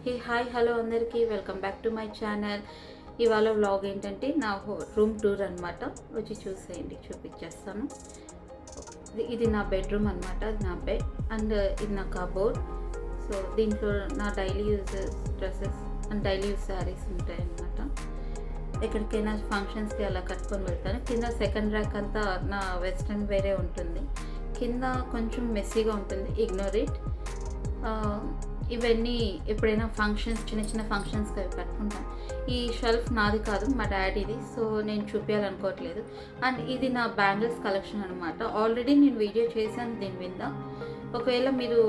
Hi hello అందరికీ welcome back to my channel. ఇవాళ vlog ఏంటంటే నా రూమ్ టూర్ అనమాట. వచ్చి చూసేయండి, చూపించేస్తాను. ఇది నా బెడ్రూమ్ అనమాట. అది నా బెడ్ అండ్ ఇది నా కబోర్డ్. సో దీంట్లో నా daily use dresses and daily use saris ఉంటాయి అన్నమాట. ఎక్కడికైనా ఫంక్షన్స్కి అలా కట్టుకొని వెళ్తాను. కింద సెకండ్ ర్యాక్ అంతా నా వెస్ట్రన్ వేరే ఉంటుంది. కింద కొంచెం మెస్సీగా ఉంటుంది, ఇగ్నోర్ ఇట్. ఇవన్నీ ఎప్పుడైనా ఫంక్షన్స్, చిన్న చిన్న ఫంక్షన్స్కి అవి కట్టుకుంటాను. ఈ షెల్ఫ్ నాది కాదు, మా డాడీది. సో నేను చూపించాలనుకోవట్లేదు. అండ్ ఇది నా బ్యాంగిల్స్ కలెక్షన్ అనమాట. ఆల్రెడీ నేను వీడియో చేశాను దీని మీద. ఒకవేళ మీరు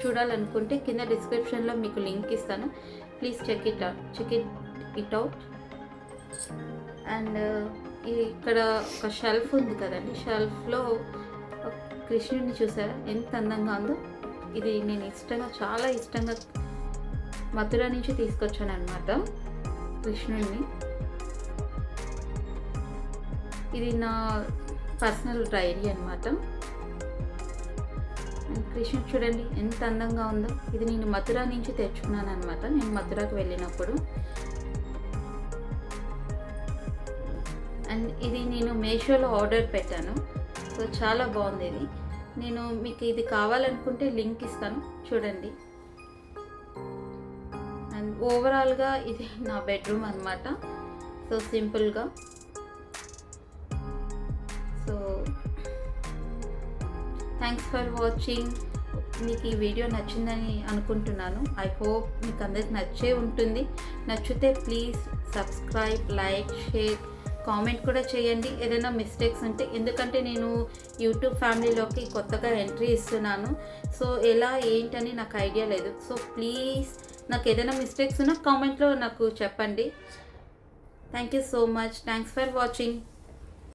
చూడాలనుకుంటే కింద డిస్క్రిప్షన్లో మీకు లింక్ ఇస్తాను. Please check it out. And ఇక్కడ ఒక షెల్ఫ్ ఉంది కదండి. షెల్ఫ్లో కృష్ణుడిని చూసారా ఎంత అందంగా ఉందో. ఇది నేను చాలా ఇష్టంగా మథుర నుంచి తీసుకొచ్చాను అనమాట కృష్ణుడిని. ఇది నా పర్సనల్ డైరీ అనమాట. కృష్ణుడు చూడండి ఎంత అందంగా ఉందో. ఇది నేను మథుర నుంచి తెచ్చుకున్నాను అనమాట. నేను మథురకు వెళ్ళినప్పుడు. అండ్ ఇది నేను మీషోలో ఆర్డర్ పెట్టాను. సో చాలా బాగుంది ఇది. నేను మీకు ఇది కావాలనుకుంటే లింక్ ఇస్తాను, చూడండి. అండ్ ఓవరాల్గా ఇది నా బెడ్రూమ్ అనమాట. సో సింపుల్గా. So thanks for watching. మీకు ఈ వీడియో నచ్చిందని అనుకుంటున్నాను. ఐ హోప్ మీకు అందరికి నచ్చే ఉంటుంది. నచ్చితే please subscribe, like, share, comment కూడా చేయండి ఏదైనా మిస్టేక్స్ ఉంటే. ఎందుకంటే నేను యూట్యూబ్ ఫ్యామిలీలోకి కొత్తగా ఎంట్రీ ఇస్తున్నాను. సో ఎలా ఏంటని నాకు ఐడియా లేదు. సో ప్లీజ్ నాకు ఏదైనా మిస్టేక్స్ ఉన్నా కామెంట్లో నాకు చెప్పండి. Thank you so much. Thanks for watching.